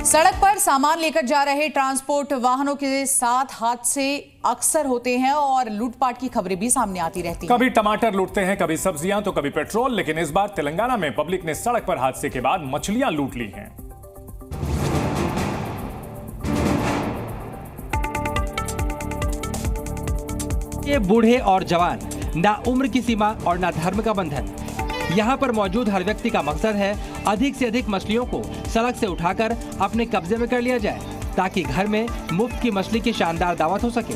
सड़क पर सामान लेकर जा रहे ट्रांसपोर्ट वाहनों के साथ हादसे अक्सर होते हैं और लूटपाट की खबरें भी सामने आती रहती हैं। कभी टमाटर लूटते हैं, कभी सब्जियां, तो कभी पेट्रोल। लेकिन इस बार तेलंगाना में पब्लिक ने सड़क पर हादसे के बाद मछलियां लूट ली हैं। ये बूढ़े और जवान, ना उम्र की सीमा और ना धर्म का बंधन। यहाँ पर मौजूद हर व्यक्ति का मकसद है अधिक से अधिक मछलियों को सड़क से उठाकर अपने कब्जे में कर लिया जाए, ताकि घर में मुफ्त की मछली की शानदार दावत हो सके।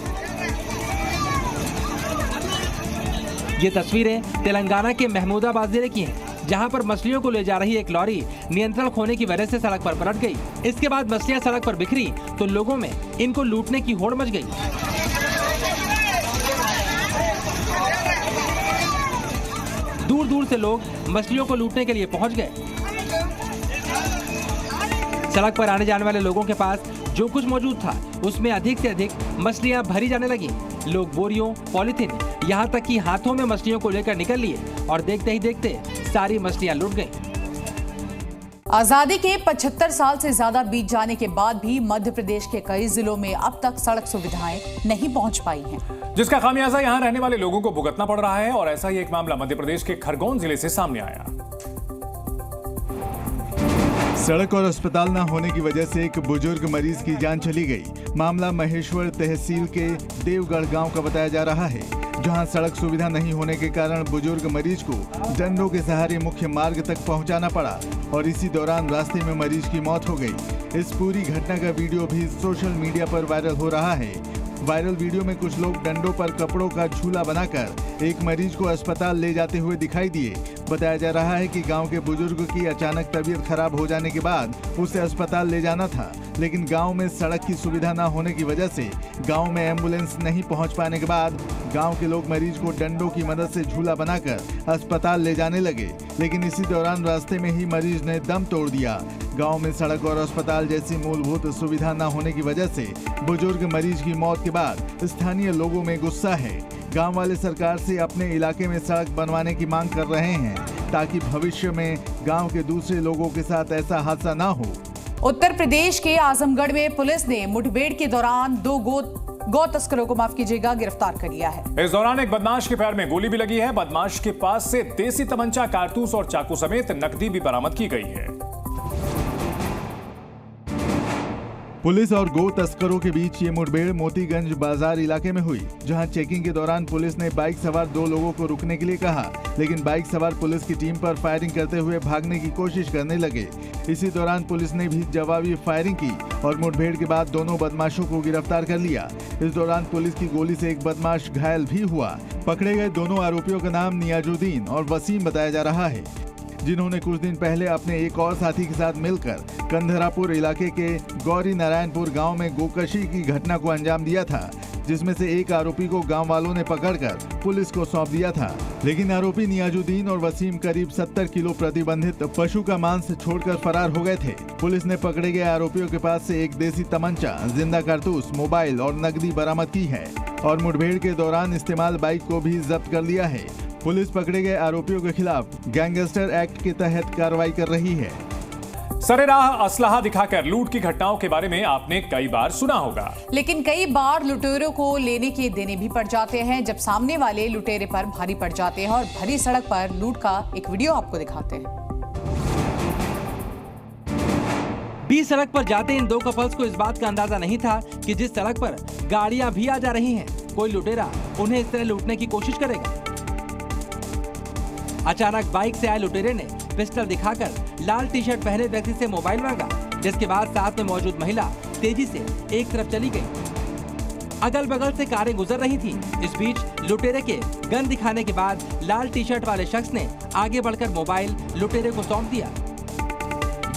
ये तस्वीरें तेलंगाना के महमूदाबाद जिले की हैं, जहाँ पर मछलियों को ले जा रही एक लॉरी नियंत्रण खोने की वजह से सड़क पर पलट गई। इसके बाद मछलियाँ सड़क पर बिखरी तो लोगों में इनको लूटने की होड़ मच गई। दूर दूर से लोग मछलियों को लूटने के लिए पहुंच गए। सड़क पर आने जाने वाले लोगों के पास जो कुछ मौजूद था उसमें अधिक से अधिक मछलियां भरी जाने लगी। लोग बोरियों, पॉलीथीन, यहां तक कि हाथों में मछलियों को लेकर निकल लिए और देखते ही देखते सारी मछलियां लूट गईं। आजादी के 75 साल से ज्यादा बीत जाने के बाद भी मध्य प्रदेश के कई जिलों में अब तक सड़क सुविधाएं नहीं पहुंच पाई हैं, जिसका खामियाजा यहां रहने वाले लोगों को भुगतना पड़ रहा है। और ऐसा ही एक मामला मध्य प्रदेश के खरगोन जिले से सामने आया। सड़क और अस्पताल न होने की वजह से एक बुजुर्ग मरीज की जान चली गई। मामला महेश्वर तहसील के देवगढ़ गांव का बताया जा रहा है, जहां सड़क सुविधा नहीं होने के कारण बुजुर्ग मरीज को डंडों के सहारे मुख्य मार्ग तक पहुंचाना पड़ा और इसी दौरान रास्ते में मरीज की मौत हो गई। इस पूरी घटना का वीडियो भी सोशल मीडिया पर वायरल हो रहा है। वायरल वीडियो में कुछ लोग डंडों पर कपड़ों का झूला बनाकर एक मरीज को अस्पताल ले जाते हुए दिखाई दिए। बताया जा रहा है कि गांव के बुजुर्ग की अचानक तबीयत खराब हो जाने के बाद उसे अस्पताल ले जाना था, लेकिन गांव में सड़क की सुविधा न होने की वजह से गांव में एम्बुलेंस नहीं पहुंच पाने के बाद गांव के लोग मरीज को डंडों की मदद से झूला बनाकर अस्पताल ले जाने लगे। लेकिन इसी दौरान रास्ते में ही मरीज ने दम तोड़ दिया। गांव में सड़क और अस्पताल जैसी मूलभूत सुविधा न होने की वजह से बुजुर्ग मरीज की मौत के बाद स्थानीय लोगों में गुस्सा है। गांव वाले सरकार से अपने इलाके में सड़क बनवाने की मांग कर रहे हैं, ताकि भविष्य में गांव के दूसरे लोगों के साथ ऐसा हादसा न हो। उत्तर प्रदेश के आजमगढ़ में पुलिस ने मुठभेड़ के दौरान 2 गौ तस्करों को गिरफ्तार कर लिया है। इस दौरान एक बदमाश के पैर में गोली भी लगी है। बदमाश के पास से देसी तमंचा, कारतूस और चाकू समेत नकदी भी बरामद की गई है। पुलिस और गो तस्करों के बीच ये मुठभेड़ मोतीगंज बाजार इलाके में हुई, जहां चेकिंग के दौरान पुलिस ने बाइक सवार 2 लोगों को रुकने के लिए कहा, लेकिन बाइक सवार पुलिस की टीम पर फायरिंग करते हुए भागने की कोशिश करने लगे। इसी दौरान पुलिस ने भी जवाबी फायरिंग की और मुठभेड़ के बाद दोनों बदमाशों को गिरफ्तार कर लिया। इस दौरान पुलिस की गोली से एक बदमाश घायल भी हुआ। पकड़े गए दोनों आरोपियों का नाम नियाजुद्दीन और वसीम बताया जा रहा है, जिन्होंने कुछ दिन पहले अपने एक और साथी के साथ मिलकर कंधरापुर इलाके के गौरी नारायणपुर गांव में गोकशी की घटना को अंजाम दिया था, जिसमें से एक आरोपी को गांव वालों ने पकड़कर पुलिस को सौंप दिया था। लेकिन आरोपी नियाजुद्दीन और वसीम करीब 70 किलो प्रतिबंधित पशु का मांस छोड़कर फरार हो गए थे। पुलिस ने पकड़े गए आरोपियों के पास से एक देसी तमंचा, जिंदा कारतूस, मोबाइल और नकदी बरामद की है और मुठभेड़ के दौरान इस्तेमाल बाइक को भी जब्त कर लिया है। पुलिस पकड़े गए आरोपियों के खिलाफ गैंगस्टर एक्ट के तहत कार्रवाई कर रही है। सरेराह असलहा दिखाकर लूट की घटनाओं के बारे में आपने कई बार सुना होगा, लेकिन कई बार लुटेरों को लेने के देने भी पड़ जाते हैं, जब सामने वाले लुटेरे पर भारी पड़ जाते हैं। और भरी सड़क पर लूट का एक वीडियो आपको दिखाते हैं। बीच सड़क पर जाते इन 2 कपल्स को इस बात का अंदाजा नहीं था कि जिस सड़क पर गाड़ियां भी आ जा रही हैं, कोई लुटेरा उन्हें इस तरह लूटने की कोशिश करेगा। अचानक बाइक से आए लुटेरे ने पिस्टल दिखाकर लाल टी शर्ट पहने व्यक्ति से मोबाइल मांगा, जिसके बाद साथ में मौजूद महिला तेजी से एक तरफ चली गई। अगल बगल से कारें गुजर रही थी। इस बीच लुटेरे के गन दिखाने के बाद लाल टी शर्ट वाले शख्स ने आगे बढ़कर मोबाइल लुटेरे को सौंप दिया।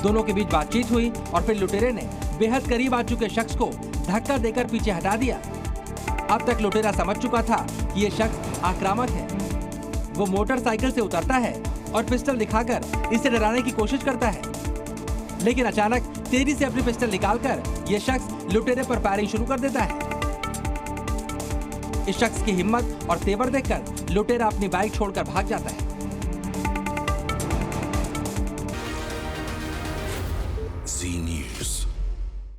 दोनों के बीच बातचीत हुई और फिर लुटेरे ने बेहद करीब आ चुके शख्स को धक्का देकर पीछे हटा दिया। अब तक लुटेरा समझ चुका था कि ये शख्स आक्रामक है। वो मोटरसाइकिल से उतरता है और पिस्टल दिखाकर इसे डराने की कोशिश करता है, लेकिन अचानक तेजी से अपनी पिस्टल निकालकर यह शख्स लुटेरे पर फायरिंग शुरू कर देता है। इस शख्स की हिम्मत और तेवर देखकर लुटेरा अपनी बाइक छोड़कर भाग जाता है।